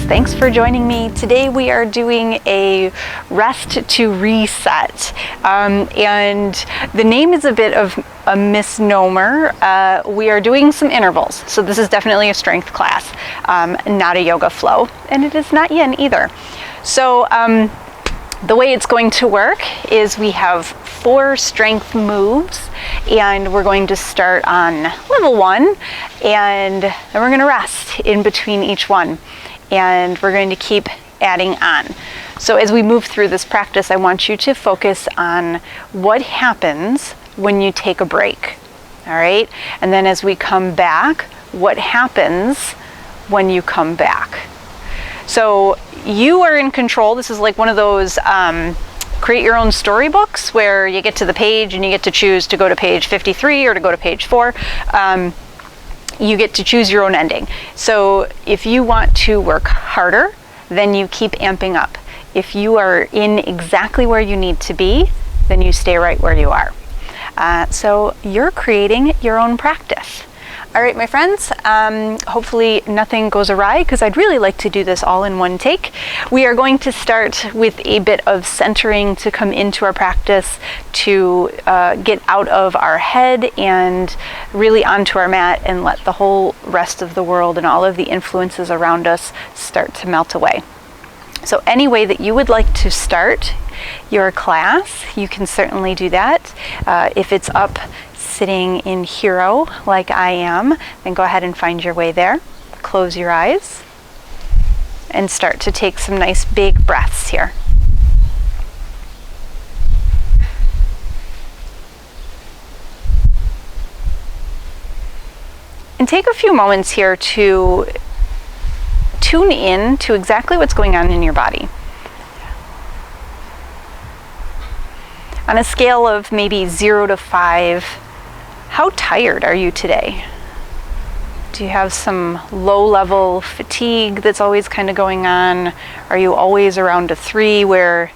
Thanks for joining me. Today we are doing a rest to reset. And the name is a bit of a misnomer. We are doing some intervals. So this is definitely a strength class, not a yoga flow. And it is not yin either. So the way it's going to work is we have 4 strength moves, and we're going to start on level 1, and then we're going to rest in between each one, and we're going to keep adding on. So as we move through this practice, I want you to focus on what happens when you take a break, all right? And then as we come back, what happens when you come back? So you are in control. This is like one of those create your own storybooks where you get to the page and you get to choose to go to page 53 or to go to page 4. You get to choose your own ending. So if you want to work harder, then you keep amping up. If you are in exactly where you need to be, then you stay right where you are. So you're creating your own practice. All right, my friends, hopefully nothing goes awry, because I'd really like to do this all in one take. We are going to start with a bit of centering to come into our practice, to get out of our head and really onto our mat and let the whole rest of the world and all of the influences around us start to melt away. So any way that you would like to start your class, you can certainly do that. If it's up sitting in hero like I am, then go ahead and find your way there. Close your eyes and start to take some nice big breaths here. And take a few moments here to tune in to exactly what's going on in your body. On a scale of maybe 0 to 5, how tired are you today? Do you have some low-level fatigue that's always kind of going on? Are you always around a 3 where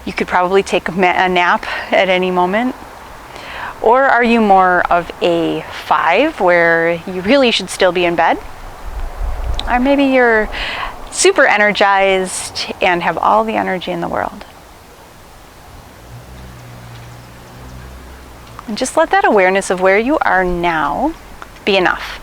you could probably take a nap at any moment? Or are you more of a 5 where you really should still be in bed? Or maybe you're super energized and have all the energy in the world. And just let that awareness of where you are now be enough.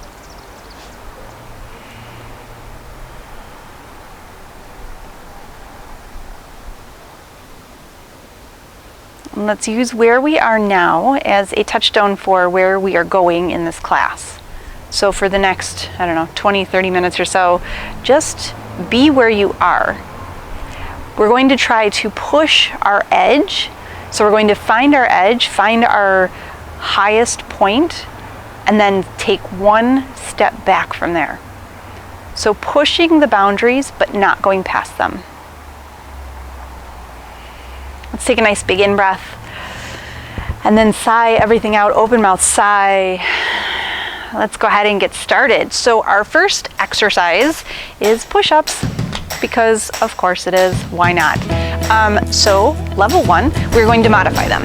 And let's use where we are now as a touchstone for where we are going in this class. So for the next, 20, 30 minutes or so, just be where you are. We're going to try to push our edge. So we're going to find our edge, find our highest point, and then take one step back from there. So pushing the boundaries, but not going past them. Let's take a nice big in-breath, and then sigh everything out, open mouth sigh. Let's go ahead and get started. So our first exercise is push-ups, because of course it is, why not? So level 1, we're going to modify them.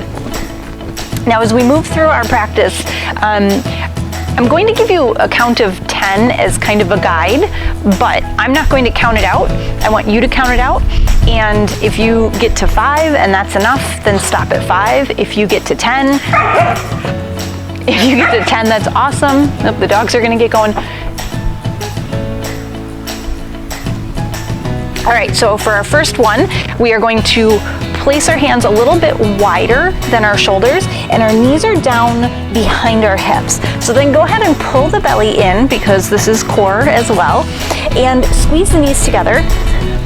Now as we move through our practice, I'm going to give you a count of 10 as kind of a guide, but I'm not going to count it out. I want you to count it out, and if you get to 5 and that's enough, then stop at 5. If you get to 10, that's awesome. Oh, the dogs are gonna get going. All right, so for our first one, we are going to place our hands a little bit wider than our shoulders, and our knees are down behind our hips. So then go ahead and pull the belly in, because this is core as well, and squeeze the knees together,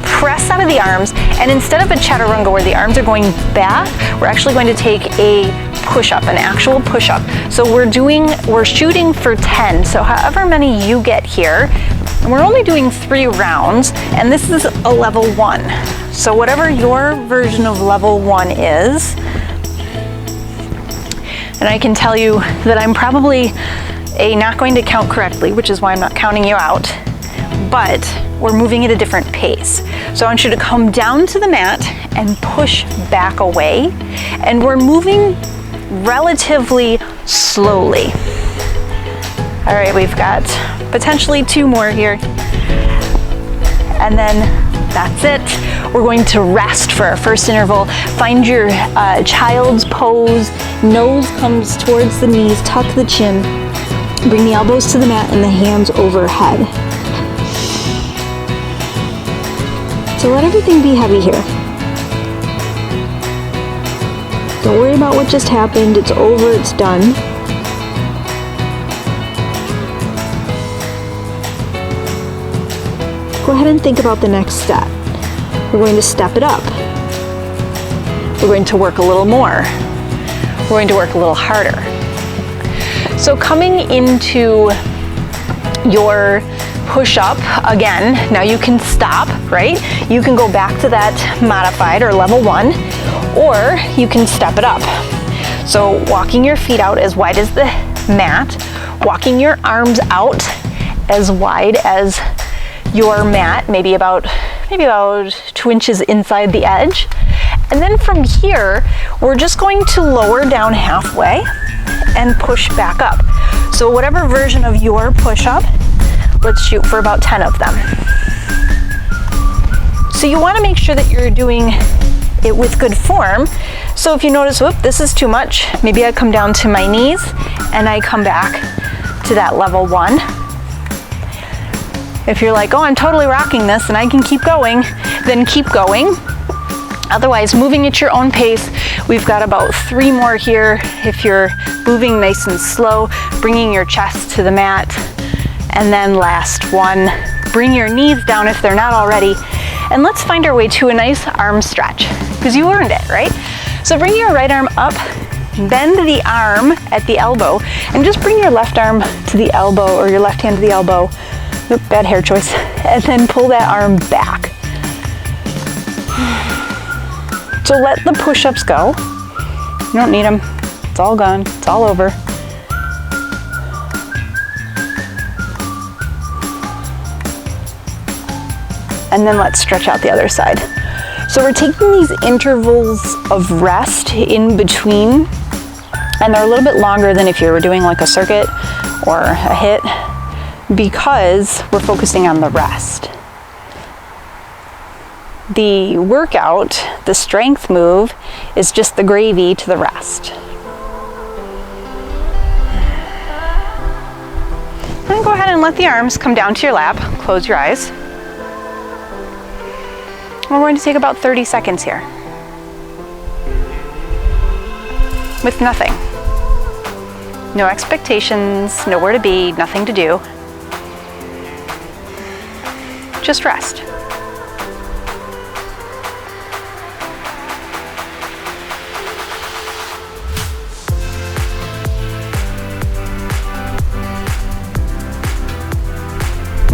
press out of the arms, and instead of a chaturanga where the arms are going back, we're actually going to take a push-up, an actual push-up. So we're shooting for 10, so however many you get here. And we're only doing 3 rounds, and this is a level 1. So whatever your version of level 1 is, and I can tell you that I'm probably not going to count correctly, which is why I'm not counting you out, but we're moving at a different pace. So I want you to come down to the mat and push back away, and we're moving relatively slowly. All right, we've got potentially 2 more here. and then that's it. We're going to rest for our first interval. Find your child's pose. Nose comes towards the knees, tuck the chin. Bring the elbows to the mat and the hands overhead. So let everything be heavy here. Don't worry about what just happened. It's over, it's done. Go ahead and think about the next step. We're going to step it up. We're going to work a little more. We're going to work a little harder. So coming into your push-up again, now you can stop, right? You can go back to that modified or level 1, or you can step it up. So walking your feet out as wide as the mat, walking your arms out as wide as your mat, maybe about 2 inches inside the edge. And then from here, we're just going to lower down halfway and push back up. So whatever version of your push-up, let's shoot for about 10 of them. So you want to make sure that you're doing it with good form. So if you notice, whoop, this is too much, maybe I come down to my knees and I come back to that level 1. If you're like, oh, I'm totally rocking this and I can keep going, then keep going. Otherwise, moving at your own pace. We've got about 3 more here. If you're moving nice and slow, bringing your chest to the mat. And then last one, bring your knees down if they're not already. And let's find our way to a nice arm stretch, because you earned it, right? So bring your right arm up, bend the arm at the elbow, and just bring your left arm to the elbow, or your left hand to the elbow. Oop, bad hair choice. And then pull that arm back. So let the push-ups go. You don't need them. It's all gone. It's all over. And then let's stretch out the other side. So we're taking these intervals of rest in between, and they're a little bit longer than if you were doing like a circuit or a hit, because we're focusing on the rest. The workout, the strength move, is just the gravy to the rest. And go ahead and let the arms come down to your lap. Close your eyes. We're going to take about 30 seconds here with nothing. No expectations, nowhere to be, nothing to do. Just rest.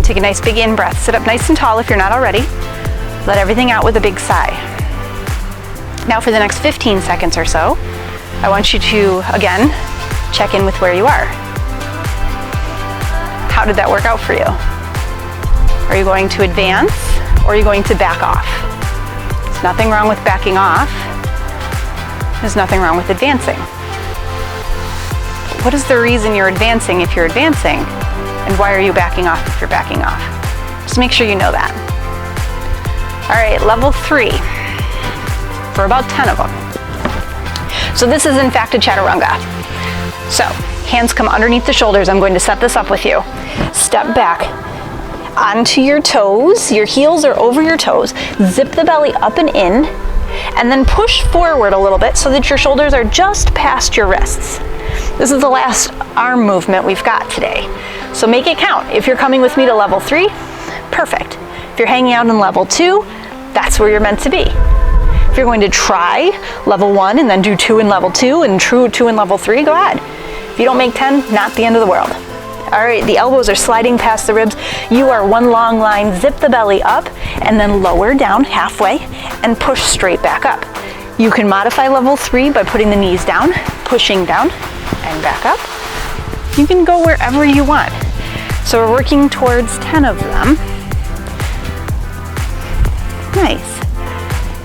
Take a nice big in-breath. Sit up nice and tall if you're not already. Let everything out with a big sigh. Now for the next 15 seconds or so, I want you to, again, check in with where you are. How did that work out for you? Are you going to advance, or are you going to back off? There's nothing wrong with backing off. There's nothing wrong with advancing. What is the reason you're advancing if you're advancing? And why are you backing off if you're backing off? Just make sure you know that. All right, level 3 for about 10 of them. So this is in fact a chaturanga. So hands come underneath the shoulders. I'm going to set this up with you. Step back onto your toes. Your heels are over your toes. Zip the belly up and in, and then push forward a little bit so that your shoulders are just past your wrists. This is the last arm movement we've got today. So make it count. If you're coming with me to level 3, perfect. If you're hanging out in level 2, that's where you're meant to be. If you're going to try level 1 and then do 2 in level 2 and 2 in level 3, go ahead. If you don't make 10, not the end of the world. All right, the elbows are sliding past the ribs. You are one long line. Zip the belly up and then lower down halfway and push straight back up. You can modify level 3 by putting the knees down, pushing down and back up. You can go wherever you want. So we're working towards 10 of them. Nice.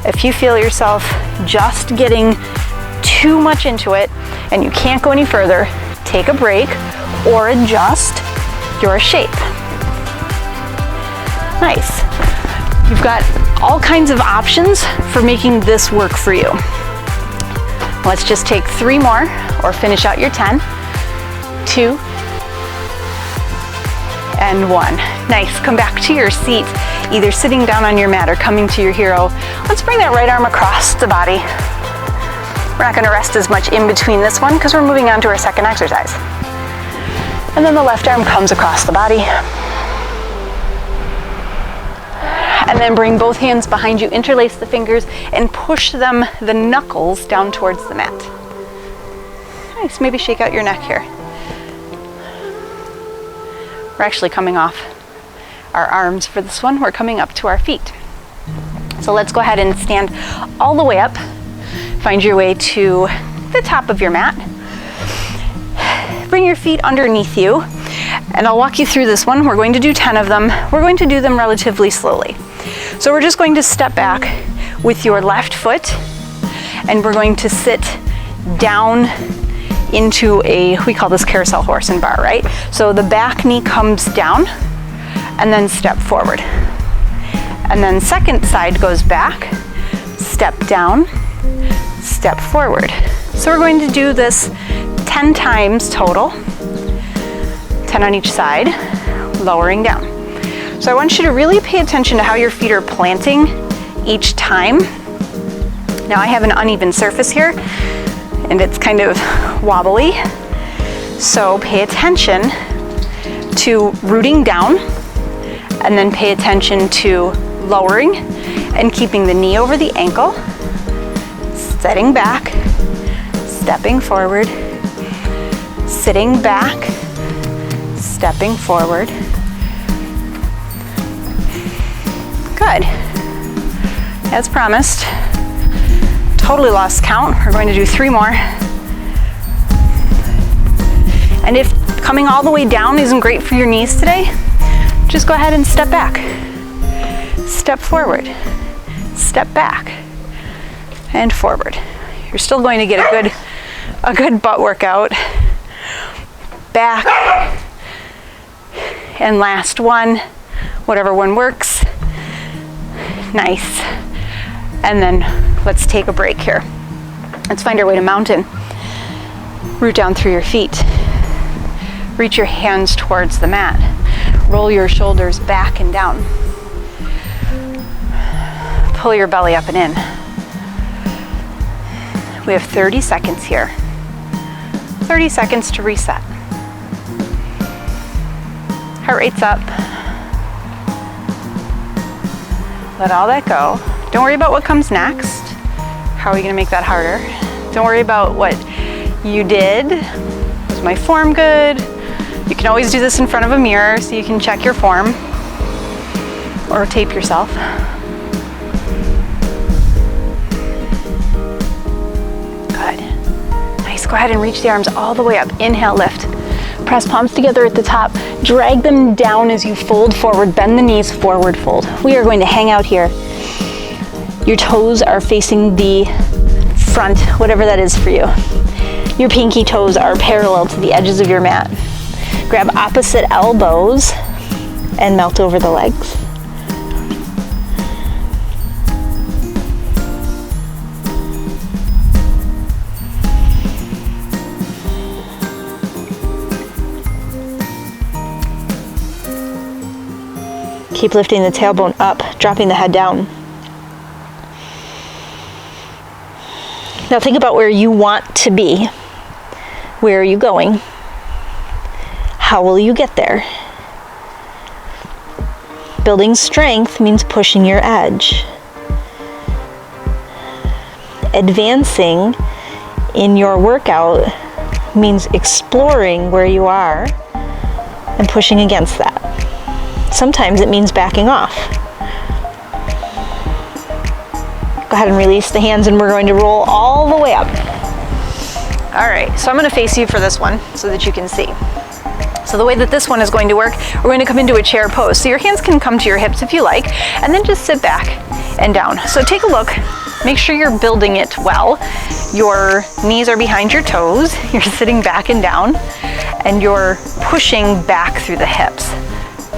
If you feel yourself just getting too much into it and you can't go any further, take a break or adjust your shape. Nice. You've got all kinds of options for making this work for you. Let's just take 3 more or finish out your 10, 2, and 1. Nice, come back to your seat, either sitting down on your mat or coming to your hero. Let's bring that right arm across the body. We're not gonna rest as much in between this one because we're moving on to our second exercise. And then the left arm comes across the body. And then bring both hands behind you, interlace the fingers, and push them, the knuckles, down towards the mat. Nice, maybe shake out your neck here. We're actually coming off our arms for this one. We're coming up to our feet. So let's go ahead and stand all the way up. Find your way to the top of your mat. Bring your feet underneath you, and I'll walk you through this one. We're going to do 10 of them. We're going to do them relatively slowly. So we're just going to step back with your left foot, and we're going to sit down into we call this carousel horse and bar, right? So the back knee comes down, and then step forward. And then second side goes back, step down, step forward. So we're going to do this 10 times total, 10 on each side, lowering down. So I want you to really pay attention to how your feet are planting each time. Now I have an uneven surface here, and it's kind of wobbly. So pay attention to rooting down, and then pay attention to lowering and keeping the knee over the ankle, setting back, stepping forward, sitting back, stepping forward. Good. As promised, totally lost count. We're going to do 3 more. And if coming all the way down isn't great for your knees today, just go ahead and step back. Step forward, step back, and forward. You're still going to get a good butt workout. Back, and last one, whatever one works. Nice. And then let's take a break here. Let's find our way to mountain. Root down through your feet. Reach your hands towards the mat. Roll your shoulders back and down. Pull your belly up and in. We have 30 seconds here. 30 seconds to reset. Heart rate's up. Let all that go. Don't worry about what comes next. How are we gonna make that harder? Don't worry about what you did. Was my form good? You can always do this in front of a mirror so you can check your form or tape yourself. Good. Nice, go ahead and reach the arms all the way up. Inhale, lift. Press palms together at the top. Drag them down as you fold forward. Bend the knees, forward fold. We are going to hang out here. Your toes are facing the front, whatever that is for you. Your pinky toes are parallel to the edges of your mat. Grab opposite elbows and melt over the legs. Keep lifting the tailbone up, dropping the head down. Now think about where you want to be. Where are you going? How will you get there? Building strength means pushing your edge. Advancing in your workout means exploring where you are and pushing against that. Sometimes it means backing off. Go ahead and release the hands, and we're going to roll all the way up. All right, so I'm going to face you for this one so that you can see. So the way that this one is going to work, we're going to come into a chair pose. So your hands can come to your hips if you like, and then just sit back and down. So take a look. Make sure you're building it well. Your knees are behind your toes. You're sitting back and down, and you're pushing back through the hips.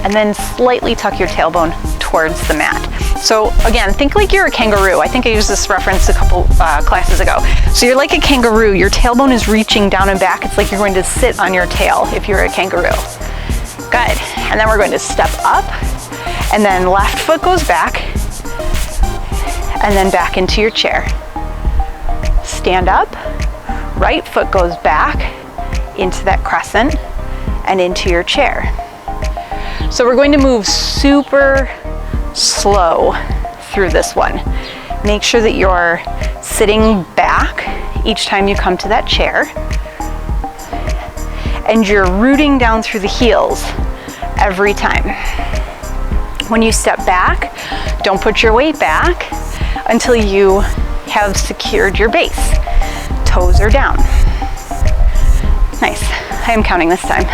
And then slightly tuck your tailbone towards the mat. So again, think like you're a kangaroo. I think I used this reference a couple classes ago. So you're like a kangaroo. Your tailbone is reaching down and back. It's like you're going to sit on your tail if you're a kangaroo. Good. And then we're going to step up, and then left foot goes back, and then back into your chair. Stand up, right foot goes back into that crescent and into your chair. So we're going to move super slow through this one. Make sure that you're sitting back each time you come to that chair, and you're rooting down through the heels every time. When you step back, don't put your weight back until you have secured your base. Toes are down. Nice. I am counting this time.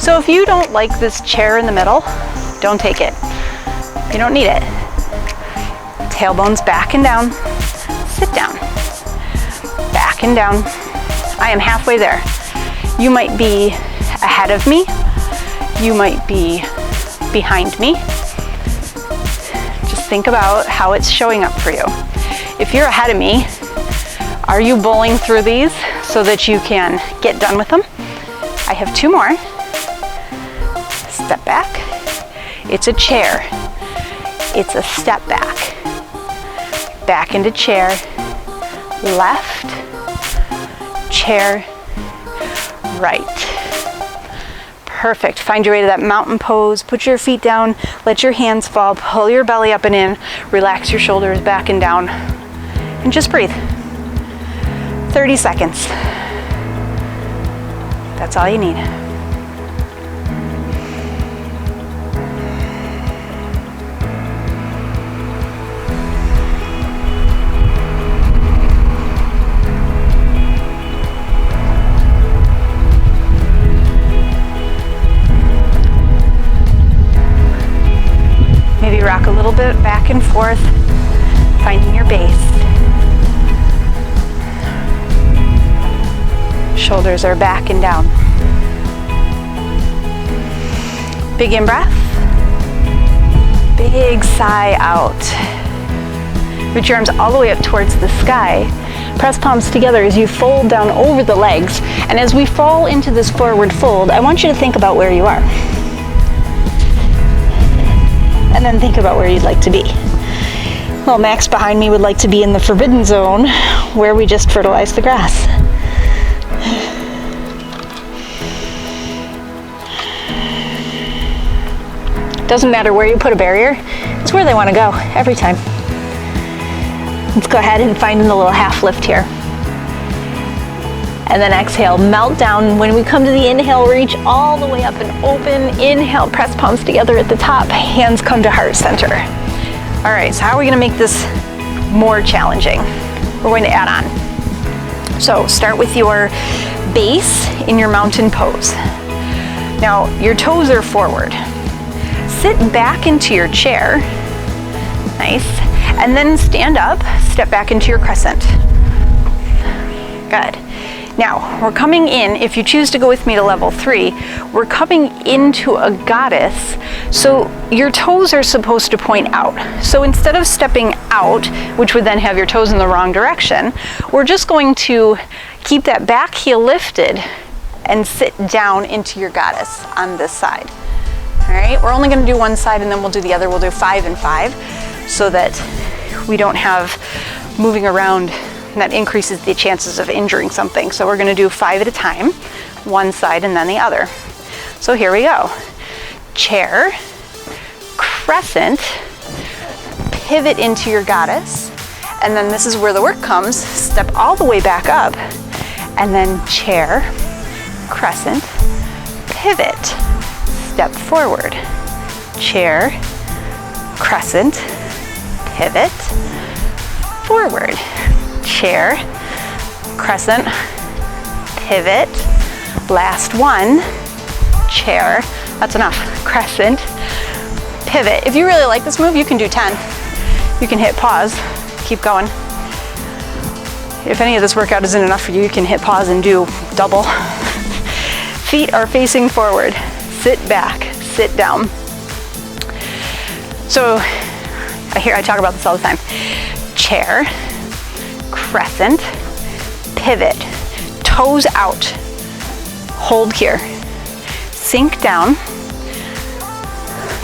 So if you don't like this chair in the middle, don't take it. You don't need it. Tailbones back and down. Sit down. Back and down. I am halfway there. You might be ahead of me. You might be behind me. Just think about how it's showing up for you. If you're ahead of me, are you bowling through these so that you can get done with them? I have 2 more. Step back. It's a chair. It's a step back. Back into chair. Left. Chair. Right. Perfect. Find your way to that mountain pose. Put your feet down. Let your hands fall. Pull your belly up and in. Relax your shoulders back and down. And just breathe. 30 seconds. That's all you need. Maybe rock a little bit back and forth, finding your base. Shoulders are back and down. Big in-breath. Big sigh out. Reach your arms all the way up towards the sky. Press palms together as you fold down over the legs. And as we fall into this forward fold, I want you to think about where you are. And then think about where you'd like to be. Well, Max behind me would like to be in the forbidden zone where we just fertilized the grass. Doesn't matter where you put a barrier, it's where they want to go every time. Let's go ahead and find a little half lift here. And then exhale, melt down. When we come to the inhale, reach all the way up and open. Inhale, press palms together at the top. Hands come to heart center. All right, so how are we gonna make this more challenging? We're going to add on. So start with your base in your mountain pose. Now, your toes are forward. Sit back into your chair. Nice. And then stand up, step back into your crescent. Good. Now, we're coming in, if you choose to go with me to level 3, we're coming into a goddess, so your toes are supposed to point out. So instead of stepping out, which would then have your toes in the wrong direction, we're just going to keep that back heel lifted and sit down into your goddess on this side. All right, we're only gonna do one side and then we'll do the other. We'll do 5 and 5 so that we don't have moving around, and that increases the chances of injuring something. So we're gonna do 5 at a time, one side and then the other. So here we go. Chair, crescent, pivot into your goddess, and then this is where the work comes. Step all the way back up, and then chair, crescent, pivot, step forward, chair, crescent, pivot, forward, chair, crescent, pivot, last one, chair, that's enough, crescent, pivot. If you really like this move, you can do 10. You can hit pause, keep going. If any of this workout isn't enough for you, you can hit pause and do double. Feet are facing forward, sit back, sit down. So I talk about this all the time. Chair, crescent, pivot, toes out, hold here, sink down,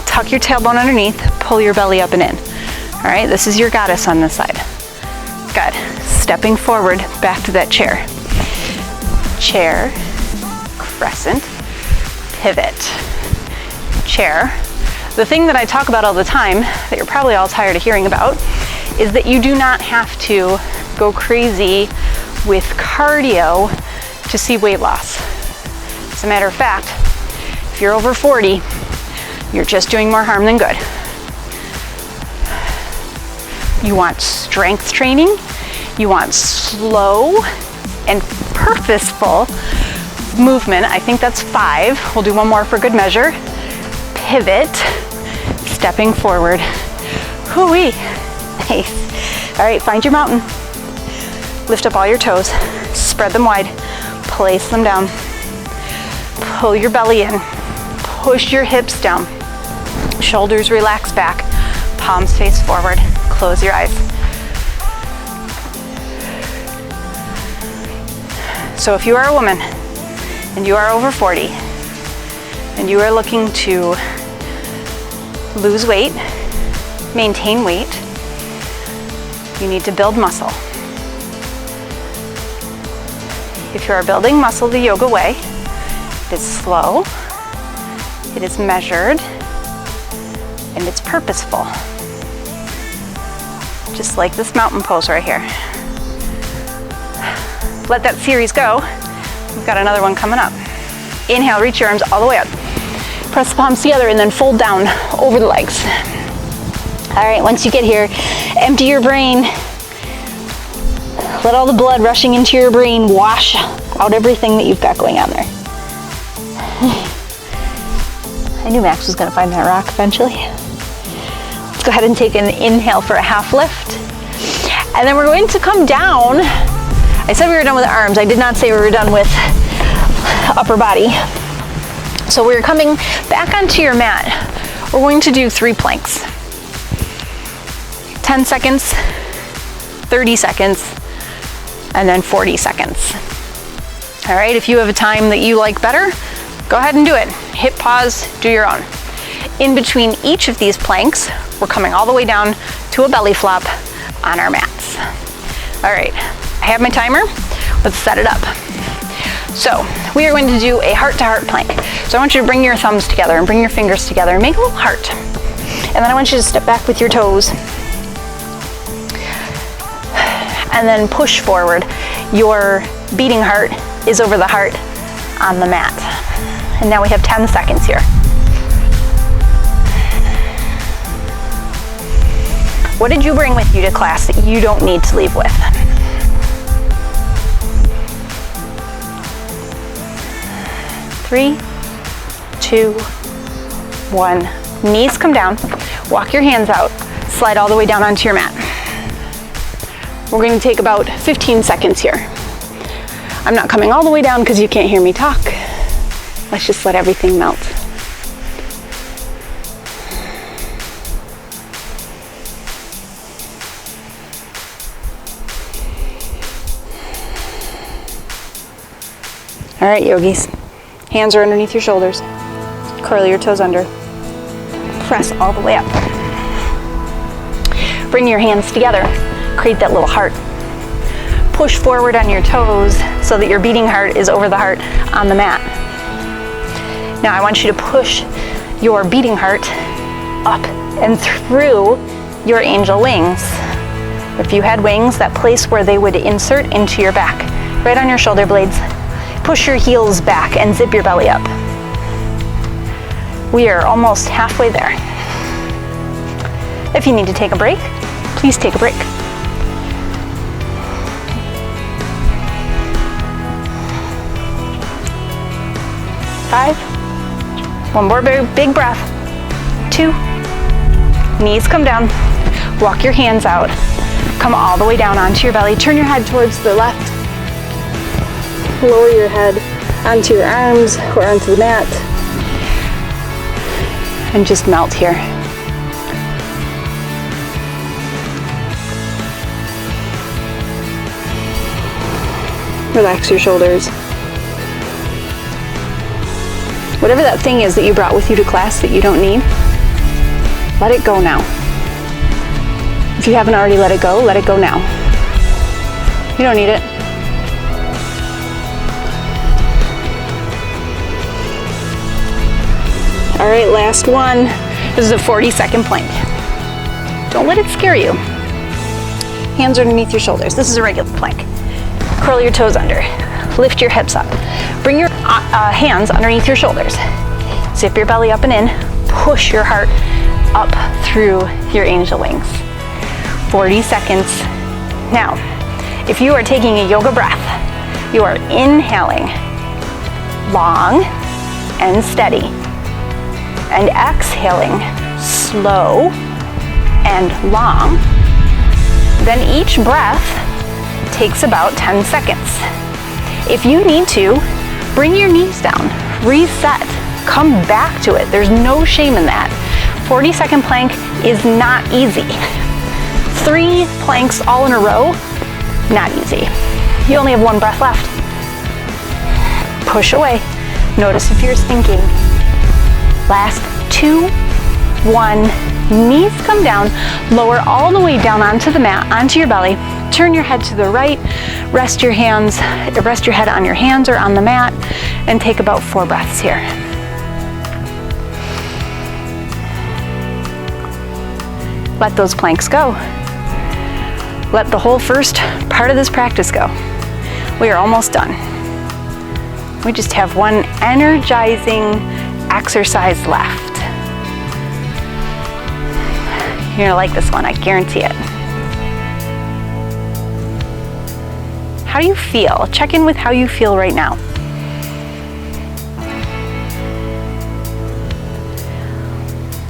tuck your tailbone underneath, pull your belly up and in. All right, this is your goddess on this side. Good. Stepping forward back to that chair. Chair, crescent, pivot, chair. The thing that I talk about all the time that you're probably all tired of hearing about is that you do not have to go crazy with cardio to see weight loss. As a matter of fact, if you're over 40, you're just doing more harm than good. You want strength training, you want slow and purposeful movement. I think that's 5. We'll do one more for good measure. Pivot, stepping forward. Hoo-wee. Nice. All right, find your mountain. Lift up all your toes, spread them wide, place them down. Pull your belly in, push your hips down. Shoulders relax back, palms face forward, close your eyes. So if you are a woman and you are over 40 and you are looking to lose weight, maintain weight, you need to build muscle. If you are building muscle the yoga way, it is slow, it is measured, and it's purposeful. Just like this mountain pose right here. Let that series go. We've got another one coming up. Inhale, reach your arms all the way up. Press the palms together and then fold down over the legs. All right, once you get here, empty your brain. Let all the blood rushing into your brain wash out everything that you've got going on there. I knew Max was gonna find that rock eventually. Let's go ahead and take an inhale for a half lift. And then we're going to come down. I said we were done with arms. I did not say we were done with upper body. So we're coming back onto your mat. We're going to do 3 planks. 10 seconds, 30 seconds, and then 40 seconds. All right, if you have a time that you like better, go ahead and do it. Hit pause, do your own. In between each of these planks, we're coming all the way down to a belly flop on our mats. All right, I have my timer. Let's set it up. So we are going to do a heart-to-heart plank. So I want you to bring your thumbs together and bring your fingers together and make a little heart. And then I want you to step back with your toes and then push forward. Your beating heart is over the heart on the mat. And now we have 10 seconds here. What did you bring with you to class that you don't need to leave with? Three, 2, 1. Knees come down. Walk your hands out. Slide all the way down onto your mat. We're going to take about 15 seconds here. I'm not coming all the way down because you can't hear me talk. Let's just let everything melt. All right, yogis. Hands are underneath your shoulders. Curl your toes under. Press all the way up. Bring your hands together. Create that little heart. Push forward on your toes so that your beating heart is over the heart on the mat. Now I want you to push your beating heart up and through your angel wings. If you had wings, that place where they would insert into your back, right on your shoulder blades. Push your heels back and zip your belly up. We are almost halfway there. If you need to take a break, please take a break. Five. One more big breath. 2. Knees come down. Walk your hands out. Come all the way down onto your belly. Turn your head towards the left. Lower your head onto your arms or onto the mat. And just melt here. Relax your shoulders. Whatever that thing is that you brought with you to class that you don't need, let it go now. If you haven't already let it go now. You don't need it. All right, last one. This is a 40-second plank. Don't let it scare you. Hands underneath your shoulders. This is a regular plank. Curl your toes under. Lift your hips up. Bring your hands underneath your shoulders. Zip your belly up and in. Push your heart up through your angel wings. 40 seconds. Now, if you are taking a yoga breath, you are inhaling long and steady, and exhaling slow and long. Then each breath takes about 10 seconds. If you need to, bring your knees down, reset, come back to it. There's no shame in that. 40-second plank is not easy. 3 planks all in a row, not easy. You only have 1 breath left. Push away. Notice if you're sinking. Last 2, 1. Knees come down, lower all the way down onto the mat, onto your belly. Turn your head to the right, rest your head on your hands or on the mat, and take about 4 breaths here. Let those planks go. Let the whole first part of this practice go. We are almost done. We just have one energizing exercise left. You're gonna like this one, I guarantee it. How do you feel? Check in with how you feel right now.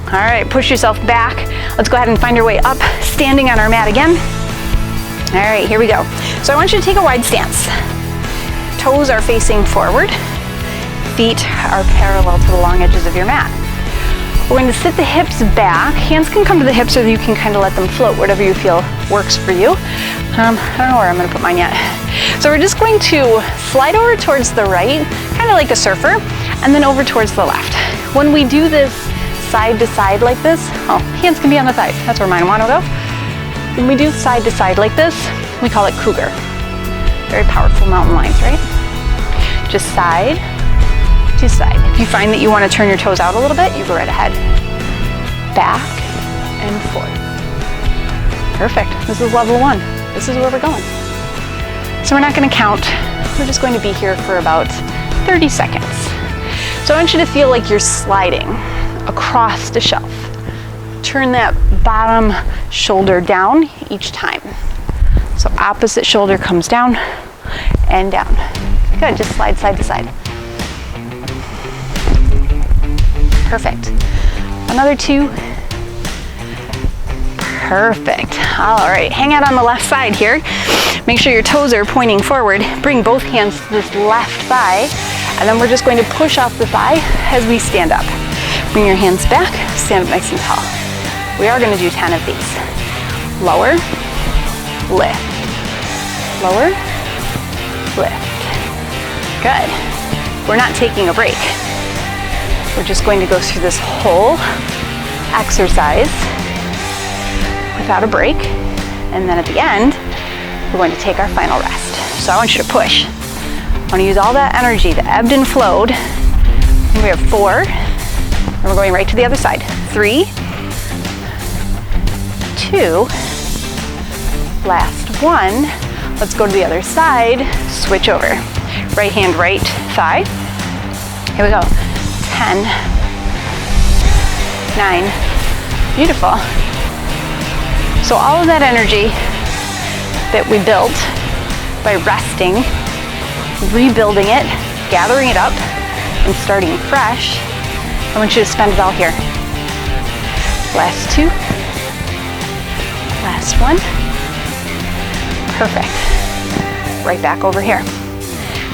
All right, push yourself back. Let's go ahead and find your way up, standing on our mat again. All right, here we go. So I want you to take a wide stance. Toes are facing forward. Feet are parallel to the long edges of your mat. We're going to sit the hips back. Hands can come to the hips, or you can kind of let them float, whatever you feel works for you. I don't know where I'm going to put mine yet. So we're just going to slide over towards the right, kind of like a surfer, and then over towards the left. When we do this side to side like this, hands can be on the thighs. That's where mine want to go. When we do side to side like this, we call it cougar. Very powerful mountain lines, right? Just side to side. If you find that you want to turn your toes out a little bit, you go right ahead. Back and forth. Perfect. This is level 1. This is where we're going. So we're not going to count. We're just going to be here for about 30 seconds. So I want you to feel like you're sliding across the shelf. Turn that bottom shoulder down each time. So opposite shoulder comes down and down. Good, just slide side to side. Perfect. Another 2. Perfect. All right, hang out on the left side here. Make sure your toes are pointing forward. Bring both hands to this left thigh, and then we're just going to push off the thigh as we stand up. Bring your hands back, stand up nice and tall. We are going to do 10 of these. Lower, lift. Lower, lift. Good. We're not taking a break. We're just going to go through this whole exercise without a break, and then at the end, we're going to take our final rest. So I want you to push. I want to use all that energy that ebbed and flowed. And we have 4, and we're going right to the other side. 3, 2, last 1. Let's go to the other side, switch over. Right hand, right thigh. Here we go. 10, 9, beautiful. So all of that energy that we built by resting, rebuilding it, gathering it up, and starting fresh, I want you to spend it all here. Last 2, last 1, perfect. Right back over here.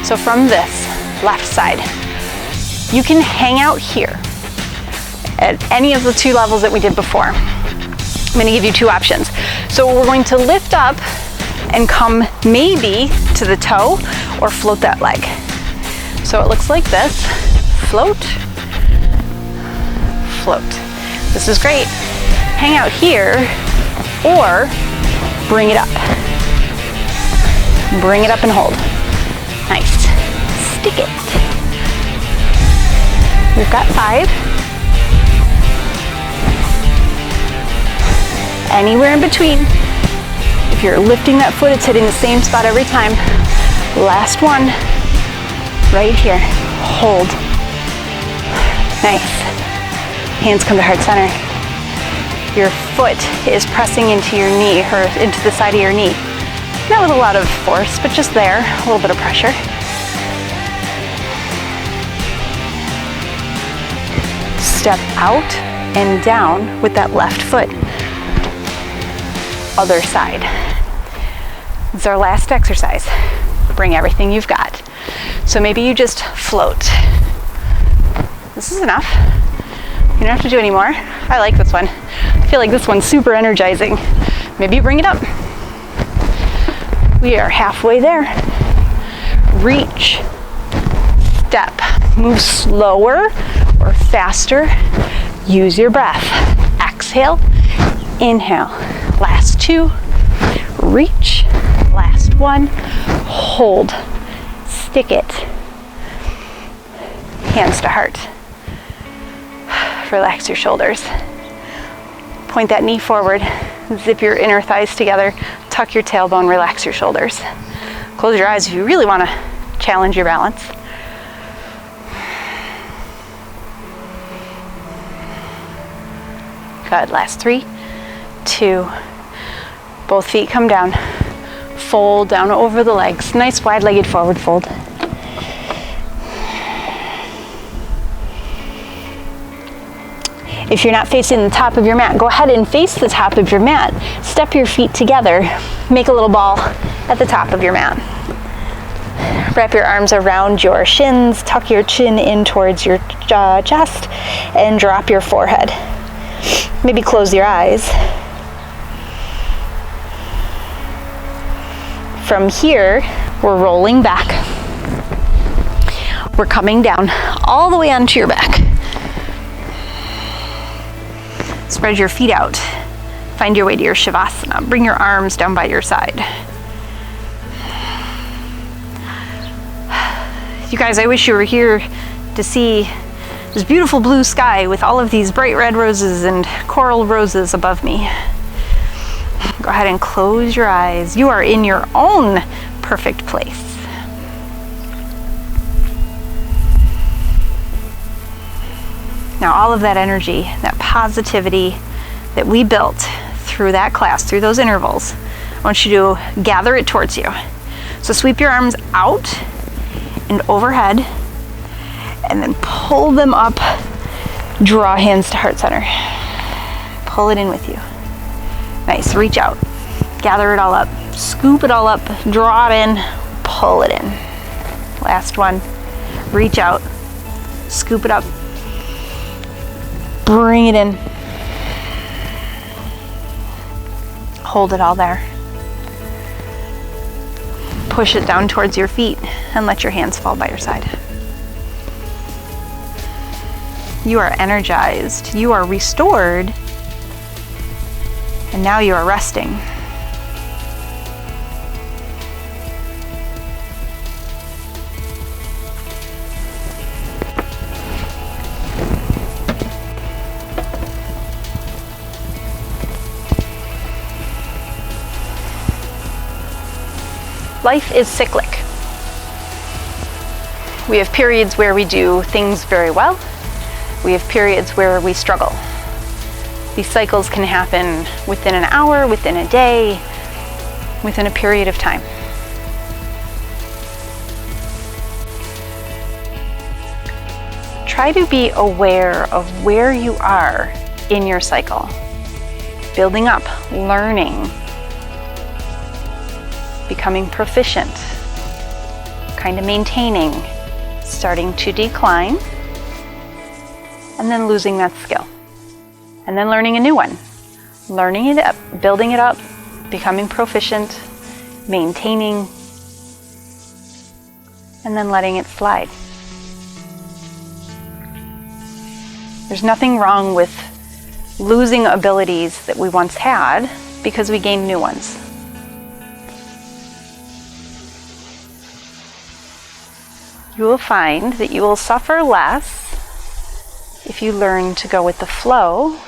So from this left side, you can hang out here at any of the 2 levels that we did before. I'm going to give you 2 options. So we're going to lift up and come maybe to the toe, or float that leg. So it looks like this. Float, float. This is great. Hang out here or bring it up. Bring it up and hold. Nice. Stick it. We've got 5. Anywhere in between. If you're lifting that foot, it's hitting the same spot every time. Last one. Right here. Hold. Nice. Hands come to heart center. Your foot is pressing into your knee, or into the side of your knee. Not with a lot of force, but just there, a little bit of pressure. Step out and down with that left foot. Other side. This is our last exercise. Bring everything you've got. So maybe you just float. This is enough. You don't have to do any more. I like this one. I feel like this one's super energizing. Maybe you bring it up. We are halfway there. Reach. Step. Move slower or faster. Use your breath. Exhale. Inhale. Last 2. Reach. Last 1. Hold. Stick it. Hands to heart. Relax your shoulders. Point that knee forward. Zip your inner thighs together. Tuck your tailbone. Relax your shoulders. Close your eyes if you really want to challenge your balance. Good. Last 3, 2. Both feet come down. Fold down over the legs. Nice wide-legged forward fold. If you're not facing the top of your mat, go ahead and face the top of your mat. Step your feet together. Make a little ball at the top of your mat. Wrap your arms around your shins. Tuck your chin in towards your chest and drop your forehead. Maybe close your eyes. From here, we're rolling back. We're coming down all the way onto your back. Spread your feet out. Find your way to your Shavasana. Bring your arms down by your side. You guys, I wish you were here to see this beautiful blue sky with all of these bright red roses and coral roses above me. Go ahead and close your eyes. You are in your own perfect place. Now all of that energy, that positivity that we built through that class, through those intervals, I want you to gather it towards you. So sweep your arms out and overhead, and then pull them up. Draw hands to heart center. Pull it in with you. Nice, reach out. Gather it all up. Scoop it all up. Draw it in. Pull it in. Last one. Reach out. Scoop it up. Bring it in. Hold it all there. Push it down towards your feet and let your hands fall by your side. You are energized. You are restored. And now you are resting. Life is cyclic. We have periods where we do things very well. We have periods where we struggle. These cycles can happen within an hour, within a day, within a period of time. Try to be aware of where you are in your cycle. Building up, learning, becoming proficient, kind of maintaining, starting to decline, and then losing that skill. And then learning a new one. Learning it up, building it up, becoming proficient, maintaining, and then letting it slide. There's nothing wrong with losing abilities that we once had because we gained new ones. You will find that you will suffer less if you learn to go with the flow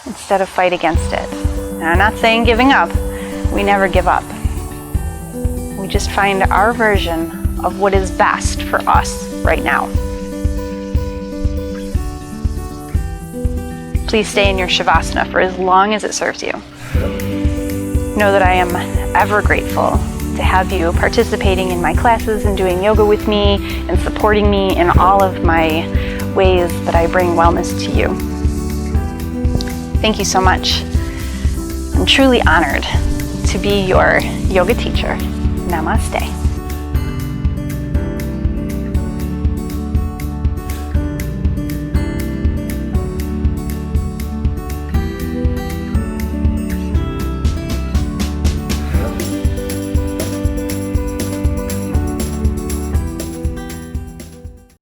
instead of fight against it. Now, I'm not saying giving up. We never give up. We just find our version of what is best for us right now. Please stay in your Shavasana for as long as it serves you. Know that I am ever grateful to have you participating in my classes and doing yoga with me and supporting me in all of my ways that I bring wellness to you. Thank you so much. I'm truly honored to be your yoga teacher. Namaste.